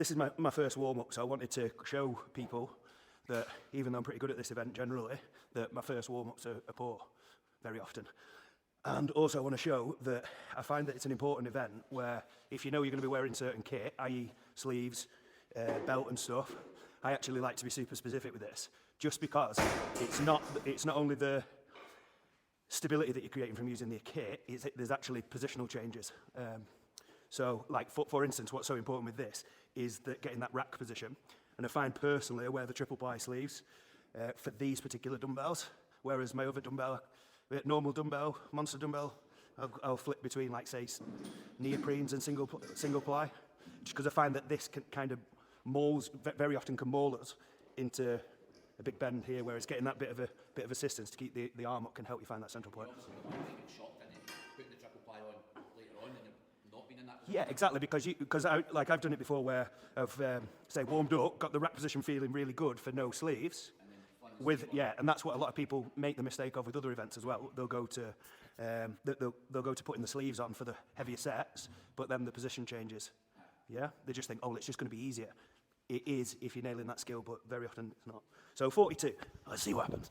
This is my first warm-up, so I wanted to show people that even though I'm pretty good at this event generally, that my first warm-ups are poor very often. And also I want to show that I find that it's an important event where if you know you're going to be wearing certain kit, i.e. sleeves, belt and stuff, I actually like to be super specific with this, just because it's not only the stability that you're creating from using the kit, there's actually positional changes. So like for instance, what's so important with this is that getting that rack position. And I find personally I wear the triple ply sleeves for these particular dumbbells, whereas my other dumbbell, normal dumbbell, Monster Dumbbell, I'll flip between like say neoprenes and single ply, just because I find that this kind of very often can maul us into a big bend here, whereas getting that bit of assistance to keep the arm up can help you find that central point. Yeah, exactly, because I've done it before where I've say warmed up, got the rack position feeling really good for no sleeves, and that's what a lot of people make the mistake of with other events as well. They'll go to they'll go to putting the sleeves on for the heavier sets, but then the position changes. Yeah, they just think, oh, it's just going to be easier. It is if you're nailing that skill, but very often it's not. So 42. Let's see what happens.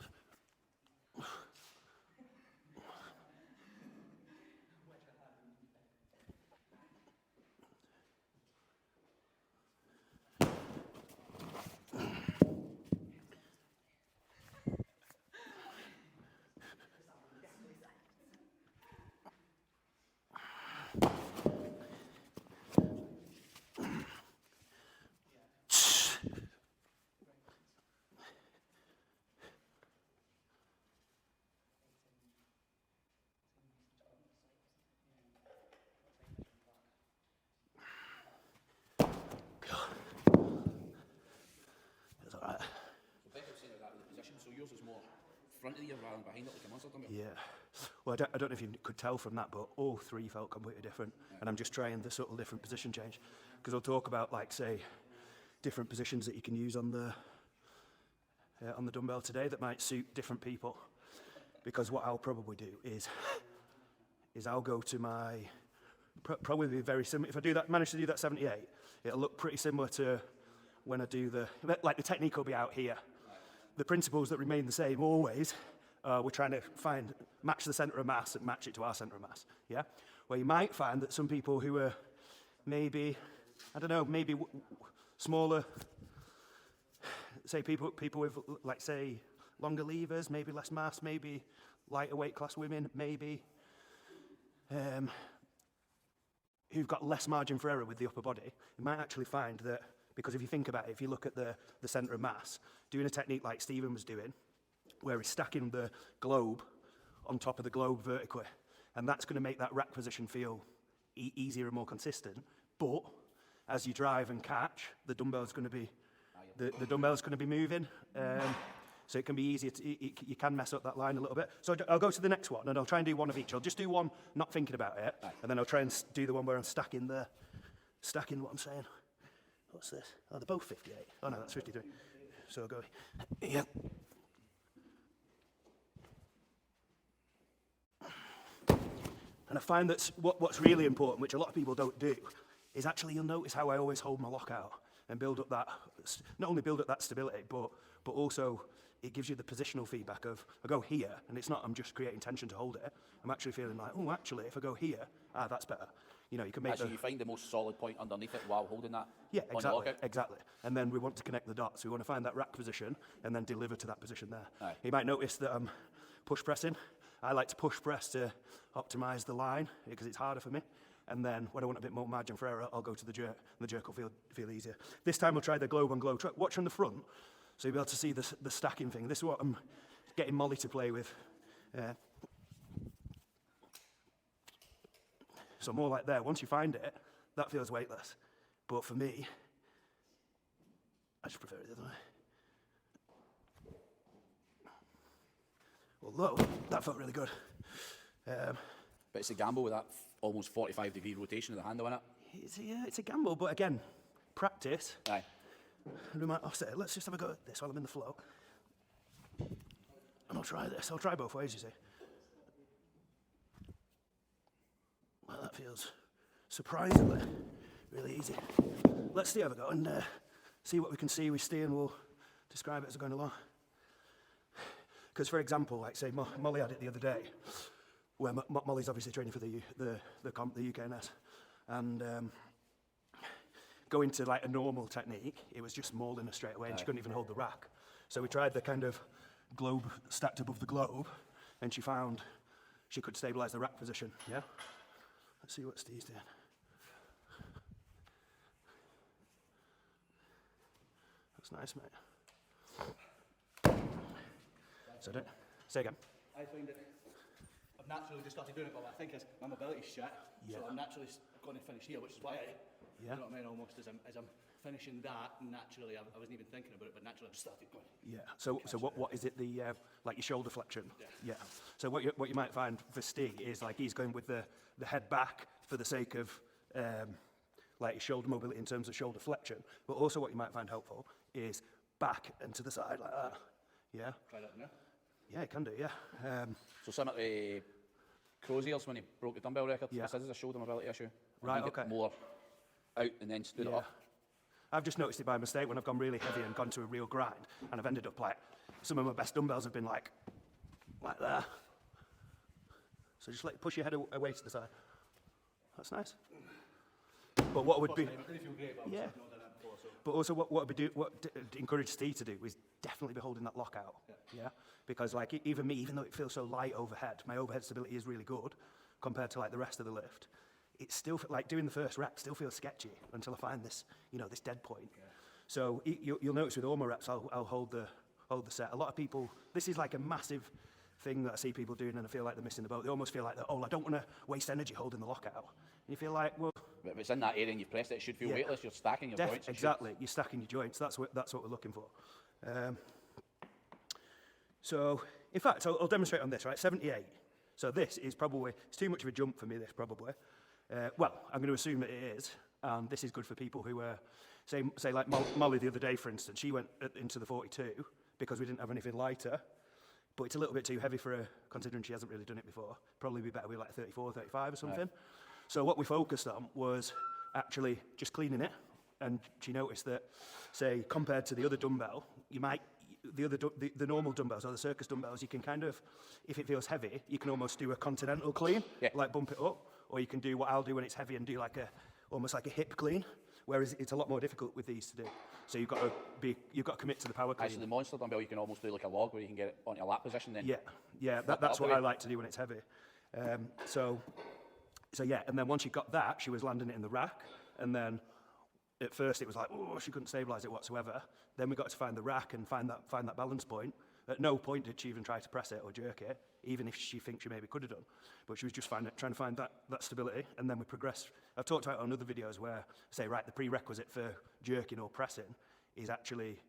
So yours is more front of the ear rather than behind it like a Monster Dumbbell? Yeah. Well, I don't know if you could tell from that, but all three felt completely different. Yeah. And I'm just trying the subtle different position change. Because I'll talk about, like, say, different positions that you can use on the dumbbell today that might suit different people. Because what I'll probably do is I'll go to my, probably be very similar. If I manage to do that 78, it'll look pretty similar to when I do the technique will be out here. The principles that remain the same always, we're trying to match the center of mass and match it to our center of mass, yeah? Where you might find that some people who are maybe, I don't know, maybe smaller, say people with, like, say, longer levers, maybe less mass, maybe lighter weight class women, maybe, who've got less margin for error with the upper body, you might actually find that, because if you think about it, if you look at the center of mass, doing a technique like Stephen was doing, where he's stacking the globe on top of the globe vertically, and that's going to make that rack position feel easier and more consistent. But as you drive and catch, the dumbbell's going to be moving, so it can be easier. You can mess up that line a little bit. So I'll go to the next one, and I'll try and do one of each. I'll just do one, not thinking about it, and then I'll try and do the one where I'm stacking what I'm saying. What's this? Oh, they're both 58. Oh no, that's 53. So I'll go, yeah. And I find that what's really important, which a lot of people don't do, is actually you'll notice how I always hold my lockout and build up that, not only build up that stability, but also it gives you the positional feedback of, I go here, and it's not I'm just creating tension to hold it. I'm actually feeling like, oh, actually, if I go here, that's better. You know, you can make you find the most solid point underneath it while holding that. Yeah, exactly. And then we want to connect the dots. We want to find that rack position and then deliver to that position there. Aye. You might notice that I'm push pressing. I like to push press to optimize the line because it's harder for me. And then when I want a bit more margin for error, I'll go to the jerk. And the jerk will feel easier. This time we'll try the globe on globe. Watch from the front, so you'll be able to see the stacking thing. This is what I'm getting Molly to play with. So more like there, once you find it, that feels weightless. But for me, I just prefer it the other way. Although, that felt really good. But it's a gamble with that almost 45-degree rotation of the handle in it. It's a gamble, but again, practice. Aye. And we might offset it. Let's just have a go at this while I'm in the flow. And I'll try this. I'll try both ways, you see. Well, that feels surprisingly really easy. let's see how we go and see what we can see with Steve, and we'll describe it as we're going along. Because, for example, like say Molly had it the other day, where Molly's obviously training for the UKNS, and going to like a normal technique, it was just mauling her straight away, and she couldn't even hold the rack. So we tried the kind of globe stacked above the globe, and she found she could stabilise the rack position. Yeah. Let's see what Steve's doing. That's nice, mate. So don't say again. I find it. I've naturally just started doing it, but I think my mobility's shit. Yeah. So I'm naturally going to finish here, which is why Yeah. you know what I mean. Almost as I'm finishing that, naturally, I wasn't even thinking about it, but naturally I've started going. Yeah. So what is it? The like your shoulder flexion. Yeah. So what you might find for Steve is like he's going with the head back for the sake of like his shoulder mobility in terms of shoulder flexion. But also what you might find helpful is back and to the side like that. Yeah. Try that now. Yeah, you can do. Yeah. So similar to Crozier's when he broke the dumbbell record, Yeah. this is a shoulder mobility issue. Right, You get okay. more out and then stood it Yeah. up. I've just noticed it by mistake when I've gone really heavy and gone to a real grind, and I've ended up like, some of my best dumbbells have been like there. So just like push your head away to the side. That's nice. But what would be, It didn't feel great, but I've Yeah. not done that before. So but also what encourage Steve to do is definitely be holding that lockout. Yeah. Because like even me, even though it feels so light overhead, my overhead stability is really good compared to like the rest of the lift. It's still like doing the first rep still feels sketchy until I find this, this dead point. Yeah. So you'll notice with all my reps, I'll hold the set. A lot of people, this is like a massive thing that I see people doing, and I feel like they're missing the boat. They almost feel like, I don't want to waste energy holding the lockout. And you feel like, well, But if it's in that area and you've pressed it, it should feel Yeah. weightless. You're stacking your joints. It should- exactly. You're stacking your joints. That's what we're looking for. So, in fact, I'll demonstrate on this, right? 78. So this is probably, it's too much of a jump for me, this probably. Well, I'm going to assume that it is. And this is good for people who say like Molly the other day, for instance, she went into the 42 because we didn't have anything lighter. But it's a little bit too heavy for her, considering she hasn't really done it before. Probably be better with like 34, 35 or something. Right. So what we focused on was actually just cleaning it. And she noticed that, say, compared to the other dumbbell, the normal dumbbells or the circus dumbbells, you can kind of, if it feels heavy, you can almost do a continental clean, like bump it up, or you can do what I'll do when it's heavy and do like almost like a hip clean, whereas it's a lot more difficult with these to do. So you've got to commit to the power clean. Actually, the Monster Dumbbell, you can almost do like a log where you can get it onto a lap position then. Yeah, that's what I like to do when it's heavy. So yeah, and then once she got that, she was landing it in the rack, and then at first it was like, oh, she couldn't stabilise it whatsoever. Then we got to find the rack and find that balance point. At no point did she even try to press it or jerk it, even if she thinks she maybe could have done. But she was just trying to find that stability, and then we progressed. I've talked about it on other videos where I say, right, the prerequisite for jerking or pressing is actually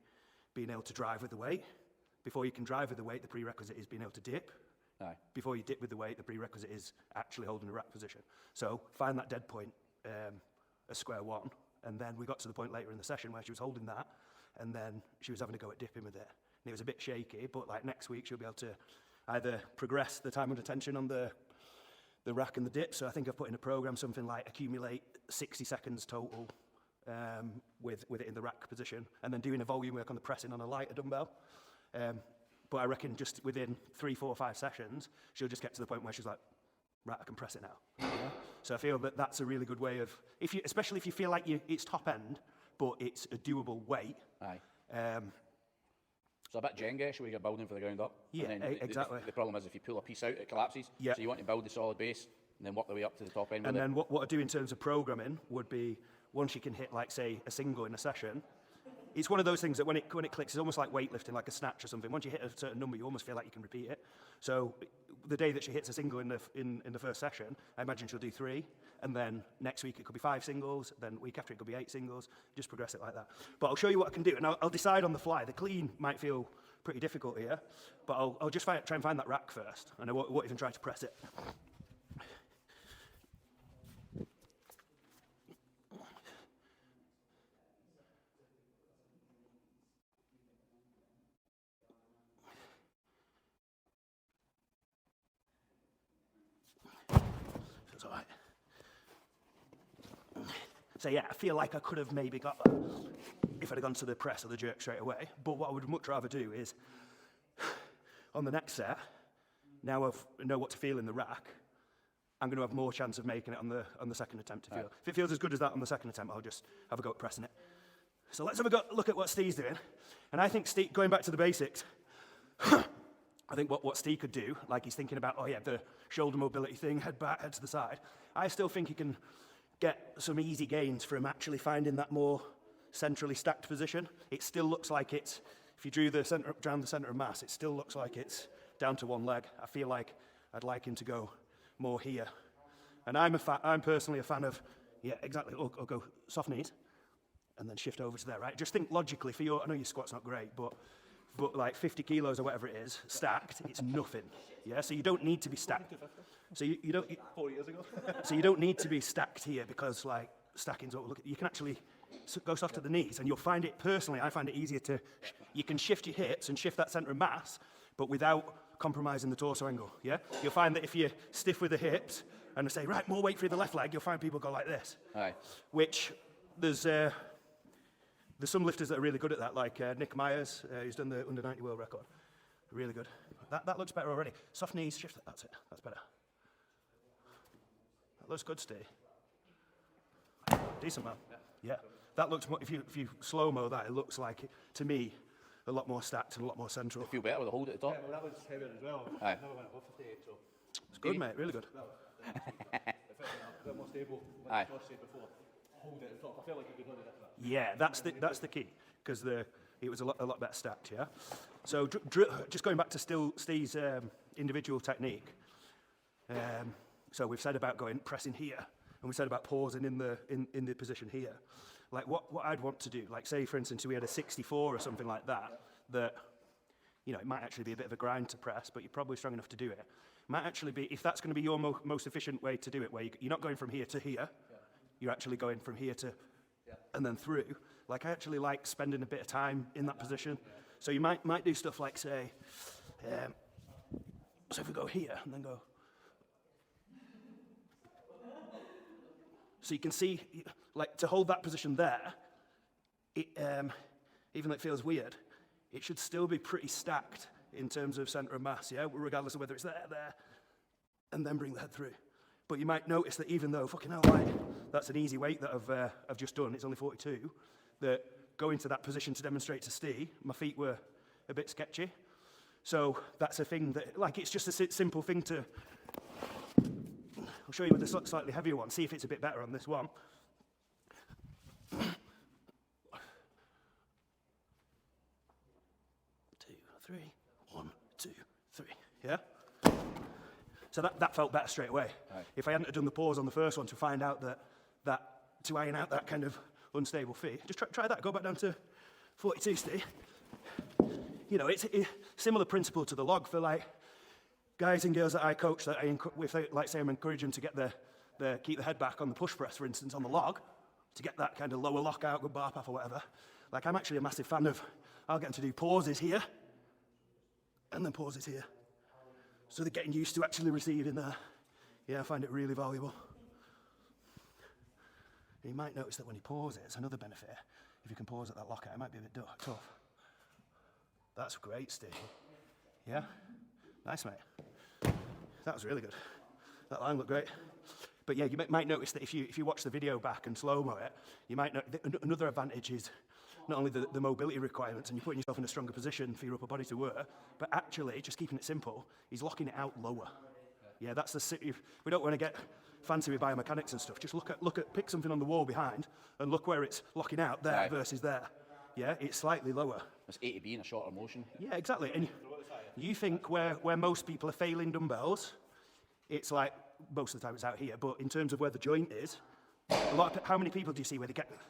being able to drive with the weight. Before you can drive with the weight, the prerequisite is being able to dip. Aye. Before you dip with the weight, the prerequisite is actually holding a rack position. So find that dead point as square one, and then we got to the point later in the session where she was holding that, and then she was having to go at dipping with it. And it was a bit shaky, but like next week she'll be able to either progress the time under tension on the rack and the dip. So I think I've put in a program something like accumulate 60 seconds total with it in the rack position, and then doing a volume work on the pressing on a lighter dumbbell. But I reckon just within 3, 4, 5 sessions, she'll just get to the point where she's like, right, I can press it now. Yeah? So I feel that that's a really good way of, especially if you feel like it's top end, but it's a doable weight. Aye. So a bit Jenga, where you're building for the ground up. Yeah, And then exactly. The problem is if you pull a piece out, it collapses. Yeah. So you want to build the solid base and then work the way up to the top end. And with then what I do in terms of programming would be, once you can hit, like, say, a single in a session, it's one of those things that when it clicks, it's almost like weightlifting, like a snatch or something. Once you hit a certain number, you almost feel like you can repeat it. So the day that she hits a single in the first session, I imagine she'll do 3, and then next week it could be 5 singles, then week after it could be 8 singles, just progress it like that. But I'll show you what I can do, and I'll decide on the fly. The clean might feel pretty difficult here, but I'll just try and find that rack first, and I won't even try to press it. It's all right. So yeah, I feel like I could have maybe got that if I'd have gone to the press or the jerk straight away. But what I would much rather do is, on the next set, now I know what to feel in the rack, I'm going to have more chance of making it on the second attempt. If it feels as good as that on the second attempt, I'll just have a go at pressing it. So let's have a look at what Steve's doing. And I think Steve, going back to the basics, I think what Steve could do, like he's thinking about, oh yeah, the shoulder mobility thing, head back, head to the side. I still think he can get some easy gains from actually finding that more centrally stacked position. It still looks like it's, if you drew the center down the center of mass, it still looks like it's down to one leg. I feel like I'd like him to go more here. And I'm personally a fan of, yeah, exactly, I'll go soft knees and then shift over to there, right? Just think logically for your, I know your squat's not great, but like 50 kilos or whatever it is, stacked, it's nothing. Yeah, so you don't need to be stacked. So you don't, 4 years ago. so you don't need to be stacked here because like stacking's what we look at. You can actually go soft at the knees and you'll find it, personally, I find it easier to, you can shift your hips and shift that center of mass, but without compromising the torso angle, yeah? You'll find that if you're stiff with the hips and say, right, more weight through the left leg, you'll find people go like this. Aye. Which there's some lifters that are really good at that, like Nick Myers, who's done the under 90 world record. Really good. That looks better already. Soft knees, shift it, that's it, that's better. That looks good, Steve. Decent, man. Yeah. That looks, if you slow-mo that, it looks like, to me, a lot more stacked and a lot more central. I feel better with a hold at the top. Yeah, well, that was heavier as well. Aye. Never went above 58, so It's good, mate, really good. a bit more stable. Aye. Like Josh said before, hold it at the top. I feel like you could hold it at that. Yeah, that's the key, because it was a lot better stacked, yeah? So just going back to Steve's individual technique, so we've said about pressing here, and we said about pausing in the position here. Like what I'd want to do, like say for instance we had a 64 or something like that, you know, it might actually be a bit of a grind to press, but you're probably strong enough to do it. It might actually be, if that's going to be your most efficient way to do it, where you're not going from here to here, you're actually going from here to, and then through. Like I actually like spending a bit of time in that position. So you might do stuff like say, so if we go here and then go, so you can see, like to hold that position there, even though it feels weird, it should still be pretty stacked in terms of center of mass, yeah, regardless of whether it's there, and then bring the head through. But you might notice that even though, fucking hell, like, that's an easy weight that I've just done, it's only 42, that going to that position to demonstrate to Steve, my feet were a bit sketchy. So that's a thing that, like, it's just a simple thing to, I'll show you with a slightly heavier one, see if it's a bit better on this one. 2, 3, 1, 2, 3, yeah? So that felt better straight away. Right. If I hadn't have done the pause on the first one to find out that to iron out that kind of unstable feet, just try that, go back down to 42, Steve. You know, it's a similar principle to the log for like guys and girls that I coach, that if they, like say I'm encouraging them to get keep the head back on the push press, for instance, on the log, to get that kind of lower lockout, good bar path or whatever. Like I'm actually a massive fan of, I'll get them to do pauses here, and then pauses here. So they're getting used to actually receiving there. Yeah, I find it really valuable. You might notice that when you pause it, it's another benefit. If you can pause at that lockout, it might be a bit tough. That's great, Steve. Yeah? Nice, mate. That was really good. That line looked great. But yeah, you might notice that if you watch the video back and slow-mo it, you might know another advantage is not only the mobility requirements and you're putting yourself in a stronger position for your upper body to work, but actually, just keeping it simple, he's locking it out lower. Yeah, that's we don't want to get fancy with biomechanics and stuff. Just pick something on the wall behind and look where it's locking out there versus there. Yeah, it's slightly lower. It's A to B in a shorter motion. Yeah, exactly. And you think where most people are failing dumbbells, it's like, most of the time it's out here, but in terms of where the joint is, how many people do you see where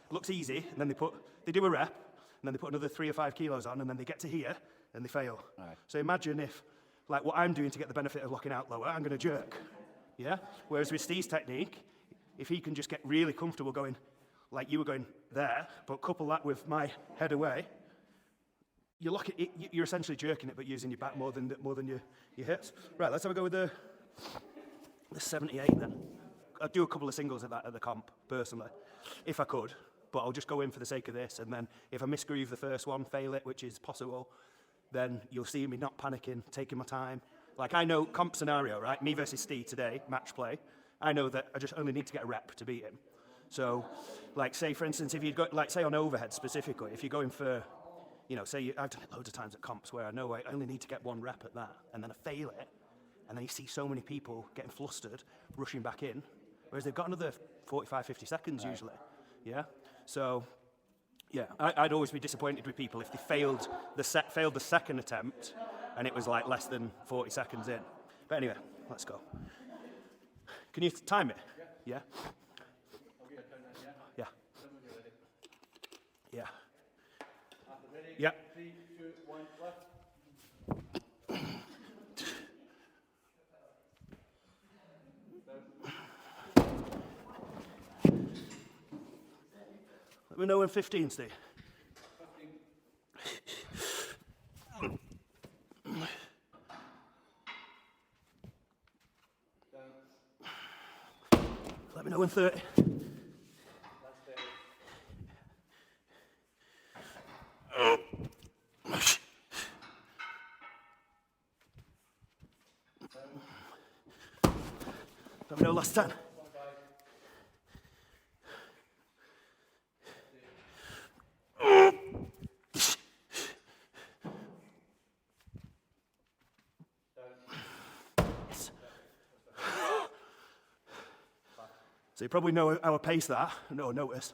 looks easy, and then they do a rep, and then they put another 3 or 5 kilos on, and then they get to here, and they fail. Right. So imagine if, like what I'm doing to get the benefit of locking out lower, I'm going to jerk, yeah? Whereas with Steve's technique, if he can just get really comfortable going, like you were going there, but couple that with my head away, you're essentially jerking it, but using your back more than your hips. Right, let's have a go with the 78 then. I'd do a couple of singles at the comp, personally. if I could, but I'll just go in for the sake of this, and then if I misgroove the first one, fail it, which is possible, then you'll see me not panicking, taking my time. Like, I know comp scenario, right? Me versus Steve today, match play. I know that I just only need to get a rep to beat him. So, like, say, for instance, if you've got, like, say on overhead specifically, if you're going for, you know, say, I've done it loads of times at comps where I know I only need to get one rep at that, and then I fail it, and then you see so many people getting flustered, rushing back in, whereas they've got another 45, 50 seconds usually, yeah? So, yeah, I'd always be disappointed with people if they failed the second attempt, and it was like less than 40 seconds in. But anyway, let's go. Can you time it? Yeah? Yeah. Yeah. Yeah. 3, 2, 1, left. Let me know when 15, Steve. 15. Let me know when 30. Let me know last 10. So you probably know how I pace that, or notice,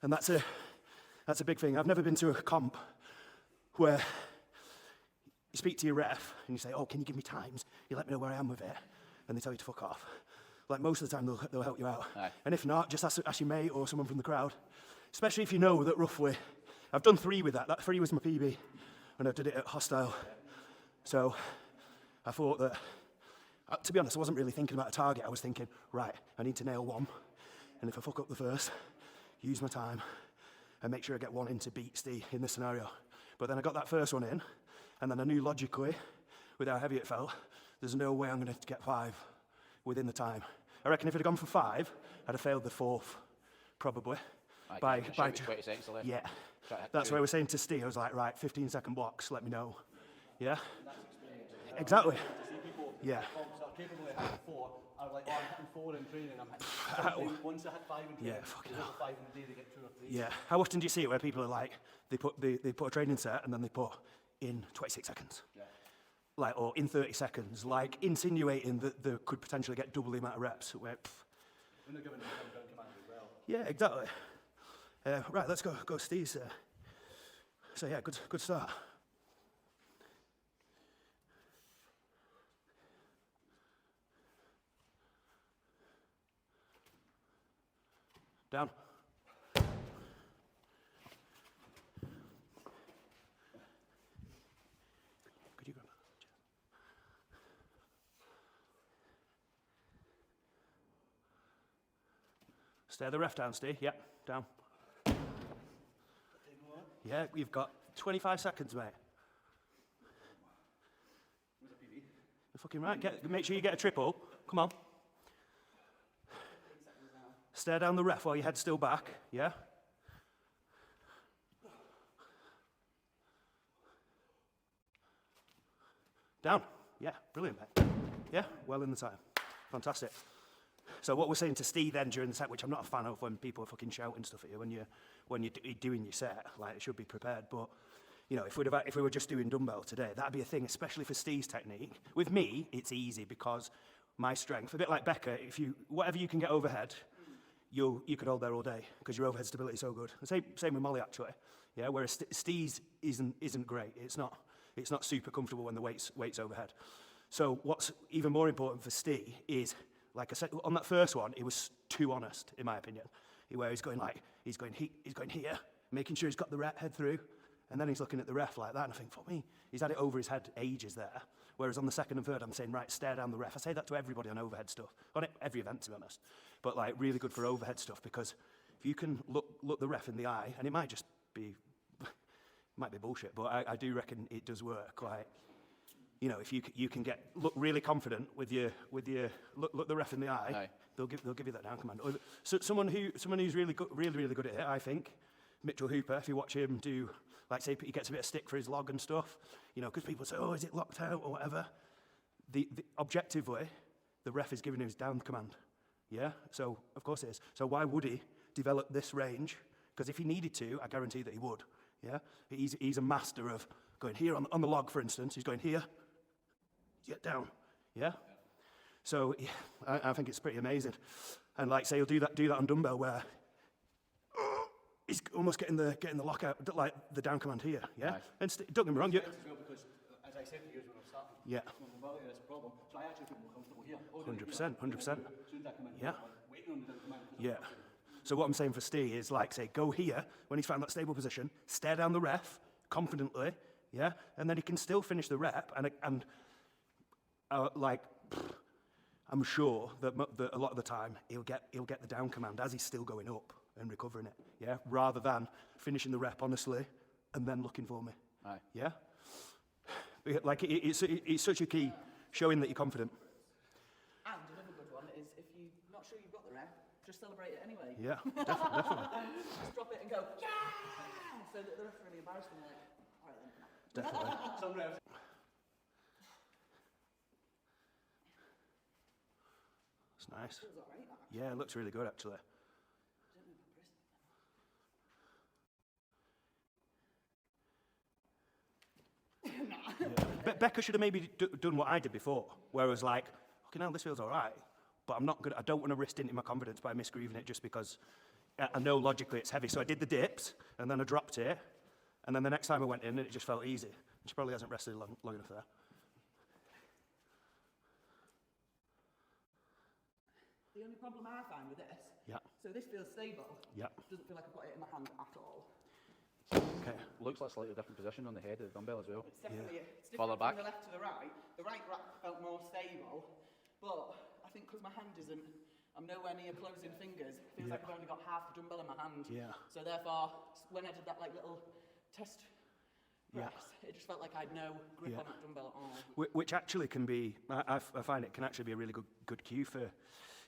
and that's a big thing. I've never been to a comp where you speak to your ref and you say, "Oh, can you give me times? You let me know where I am with it," and they tell you to fuck off. Like, most of the time they'll help you out, Aye. and if not, just ask your mate or someone from the crowd. Especially if you know that roughly, I've done 3 with that. That 3 was my PB, and I did it at Hostile. So I thought that. To be honest, I wasn't really thinking about a target. I was thinking, right, I need to nail 1. And if I fuck up the first, use my time and make sure I get 1 in to beat Steve in this scenario. But then I got that first one in, and then I knew logically, with how heavy it felt, there's no way I'm going to get 5 within the time. I reckon if it had gone for 5, I'd have failed the 4th, probably. By 20 seconds left. Yeah. That's why I was saying to Steve, I was like, right, 15-second blocks, let me know. Yeah? Exactly. Yeah. Capable of hitting 4. I was like, oh, I'm hitting 4 in training. I'm hitting once I hit 5 in training. Yeah, fucking there's hell. 5 in the day, they get 2 or 3. Yeah. How often do you see it where people are like, they put a training set and then they put in 26 seconds? Yeah. Like, or in 30 seconds, like insinuating that they could potentially get double the amount of reps. Where, When they're giving them ground command as well. yeah, exactly. Right, let's go Steve's. So yeah, good start. Down. Could you grab that? Stay the ref down, Steve. Yep, down. Yeah, we've got 25 seconds, mate. You're fucking right. Make sure you get a triple. Come on. Stare down the ref while your head's still back, yeah? Down. Yeah, brilliant, mate. Yeah, well in the time. Fantastic. So what we're saying to Steve then during the set, which I'm not a fan of when people are fucking shouting stuff at you when you're doing your set, like, it should be prepared, but you know, if we were just doing dumbbell today, that'd be a thing, especially for Steve's technique. With me, it's easy because my strength, a bit like Becca, whatever you can get overhead, you could hold there all day because your overhead stability is so good. The same with Molly actually, yeah. Whereas Steve's isn't great. It's not super comfortable when the weight's overhead. So what's even more important for Steve is, like I said on that first one, it was too honest in my opinion. Where he's going here, making sure he's got the head through, and then he's looking at the ref like that. And I think, for me, he's had it over his head ages there. Whereas on the second and third, I'm saying, right, stare down the ref. I say that to everybody on overhead stuff, on every event, to be honest. But like, really good for overhead stuff, because if you can look the ref in the eye, and it might just be, might be bullshit, but I do reckon it does work. Like, you know, if you can look really confident with your look the ref in the eye, Aye. they'll give you that down command. Or so someone who's really good at it, I think, Mitchell Hooper. If you watch him do, like, say he gets a bit of stick for his log and stuff, you know, because people say, oh, is it locked out or whatever. The objectively, the ref is giving him his down command. Yeah, so of course it is. So why would he develop this range? Because if he needed to, I guarantee that he would. Yeah, he's a master of going here on the log, for instance. He's going here, get down. Yeah. So yeah, I think it's pretty amazing. And like say he'll do that on dumbbell where he's almost getting the lockout, like the down command here. Yeah. Nice. And don't get me wrong. Yeah. Because, as I said to you when I was starting, Yeah. that's a problem. So I actually feel more comfortable here. 100%. As soon as I come in, Yeah. I'm like waiting on the down command. Yeah. So what I'm saying for Steve is like, say, go here when he's found that stable position, stare down the ref confidently, yeah, and then he can still finish the rep. And like, I'm sure that a lot of the time he'll get the down command as he's still going up and recovering it, yeah, rather than finishing the rep honestly and then looking for me, Aye. yeah. Like it's such a key, showing that you're confident. And another good one is if you're not sure you've got the rep, just celebrate it anyway. Yeah, definitely. Just drop it and go, yeah! So that the ref's really embarrassed and they're like, all right then. Definitely. Some refs It's nice. Feels all right, that. Yeah, it looks really good actually. I don't know if I'm Becca should have maybe done what I did before, where I was like, okay, now this feels all right, but I don't want to risk into my confidence by misgrooving it just because I know logically it's heavy. So I did the dips, and then I dropped it, and then the next time I went in, it just felt easy. She probably hasn't rested long enough there. The only problem I find with this, Yeah, so this feels stable. yeah, Doesn't feel like I've got it in my hand at all. okay. Looks like a slightly different position on the head of the dumbbell as well. It's definitely it's Further different back. from the left to the right. The right rack felt more stable, but I think because my hand isn't, I'm nowhere near closing fingers. It feels like I've only got half the dumbbell in my hand. Yeah. So therefore, when I did that like little test Yeah. press, it just felt like I had no grip Yeah. on that dumbbell at all. Which actually can be, I find it can actually be a really good cue for,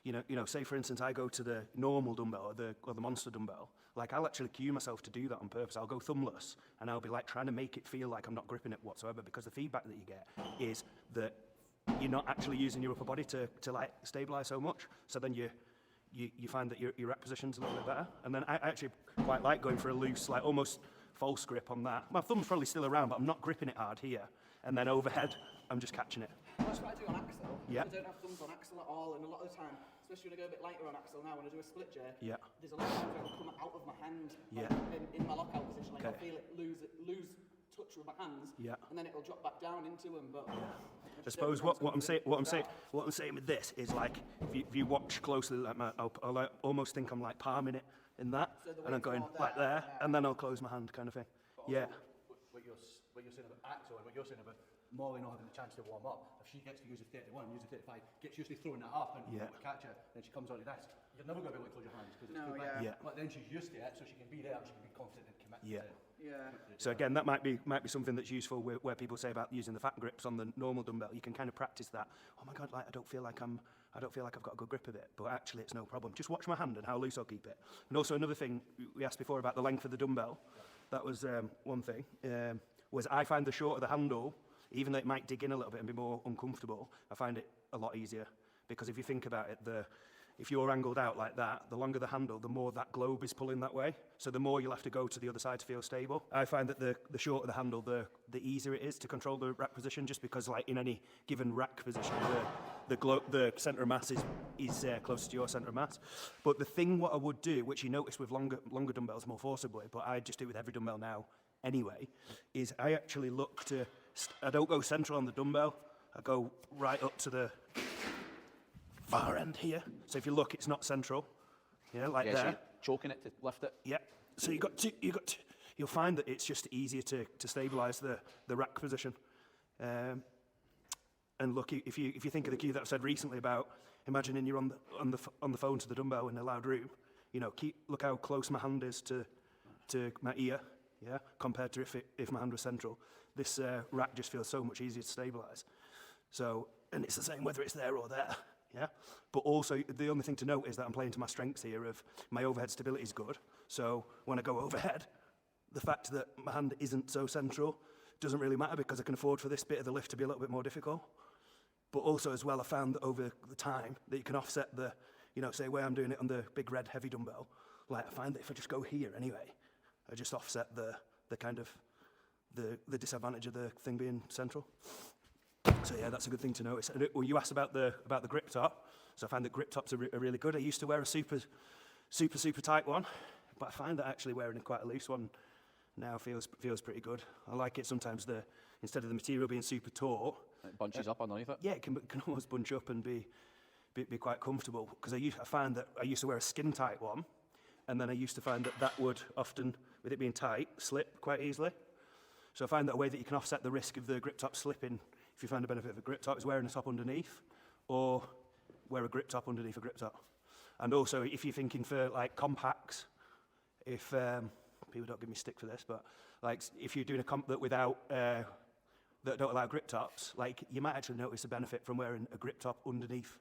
you know, say for instance I go to the normal dumbbell or the Monster Dumbbell, like I'll actually cue myself to do that on purpose. I'll go thumbless and I'll be like trying to make it feel like I'm not gripping it whatsoever, because the feedback that you get is that you're not actually using your upper body to like stabilize so much. So then you find that your rep position's a little bit better. And then I actually quite like going for a loose, like almost false grip on that. My thumb's probably still around, but I'm not gripping it hard here. And then overhead, I'm just catching it. That's what I do on axle. Yeah. I don't have thumbs on axle at all, and a lot of the time, especially when I go a bit lighter on axle now, when I do a split jerk, Yeah. there's a lot of times where it'll come out of my hand, like, Yeah. in my lockout position, like I'll Okay. feel it lose touch with my hands, Yeah. and then it'll drop back down into them. But I suppose what I'm saying with this is like if you watch closely, like I'll like, almost think I'm like palming it in that, So the and I'm weight's going more like there, there, yeah. and then I'll close my hand, kind of thing. Yeah, what you're saying about Axel and what you're saying about Molly not having the chance to warm up, if she gets to use a 31, use a 35, gets used to throwing that up and Yeah. catch her, then she comes on to this, you're never going to be able to close your hands because it's No, too big. yeah. Yeah. But then she's used to it, so she can be there and she can be confident and commit Yeah. to it. yeah, So again, that might be something that's useful where people say about using the fat grips on the normal dumbbell. You can kind of practice that. Oh my God, like I don't feel like I've got a good grip of it, but actually it's no problem. Just watch my hand and how loose I'll keep it. And also another thing we asked before about the length of the dumbbell. That was one thing. Was I find the shorter the handle, even though it might dig in a little bit and be more uncomfortable, I find it a lot easier, because if you think about it, if you're angled out like that, the longer the handle, the more that globe is pulling that way. So the more you'll have to go to the other side to feel stable. I find that the shorter the handle, the easier it is to control the rack position, just because like in any given rack position, the centre of mass is closer to your centre of mass. But the thing what I would do, which you notice with longer dumbbells more forcibly, but I just do it with every dumbbell now anyway, is I actually look to, I don't go central on the dumbbell, I go right up to the far end here. So if you look, it's not central, like Yeah, so there. you're choking it to lift it. Yeah. So you'll find that it's just easier to stabilise the rack position. And look, if you think of the cue that I said recently about imagining you're on the phone to the dumbbell in a loud room, look how close my hand is to my ear. yeah, compared to if my hand was central. This rack just feels so much easier to stabilise. So, and it's the same whether it's there or there, yeah? But also, the only thing to note is that I'm playing to my strengths here of my overhead stability is good. So when I go overhead, the fact that my hand isn't so central doesn't really matter because I can afford for this bit of the lift to be a little bit more difficult. But also as well, I found that over the time that you can offset the, you know, say where I'm doing it on the big red heavy dumbbell, like I find that if I just go here anyway, I just offset the kind of, the disadvantage of the thing being central. So yeah, that's a good thing to notice. And well, you asked about the grip top. So I find that grip tops are really good. I used to wear a super tight one, but I find that actually wearing quite a loose one now feels pretty good. I like it sometimes. Instead of the material being super taut, It bunches up underneath it. yeah, it can almost bunch up and be quite comfortable. Because I found that I used to wear a skin tight one, and then I used to find that would often, with it being tight, slip quite easily. So I find that a way that you can offset the risk of the grip top slipping, if you find a benefit of a grip top, is wearing a top underneath, or wear a grip top underneath a grip top. And also, if you're thinking for like compacts, if people don't give me stick for this, but like if you're doing a comp that without that don't allow grip tops, like you might actually notice a benefit from wearing a grip top underneath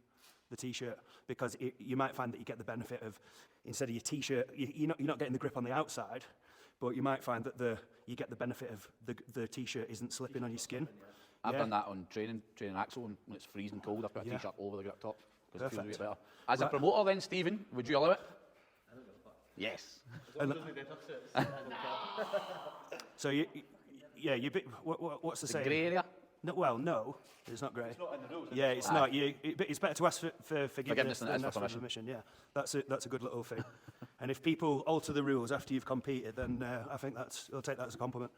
the t-shirt, because you might find that you get the benefit of, instead of your t-shirt, you're not getting the grip on the outside, but you might find that you get the benefit of the t-shirt isn't slipping on your skin. I've Yeah. done that on training axle, and when it's freezing cold, I put a Yeah. t-shirt over the grip top because it feels a Perfect. bit better. As a promoter then, Stephen, would you allow it? Yes. So what's the The saying? grey area? No, well, no, it's not grey. It's not in the rules. Yeah, it's not. It's better to ask for forgiveness than than ask for ask for permission. permission. Yeah, that's a good little thing. And if people alter the rules after you've competed, then I think I'll take that as a compliment.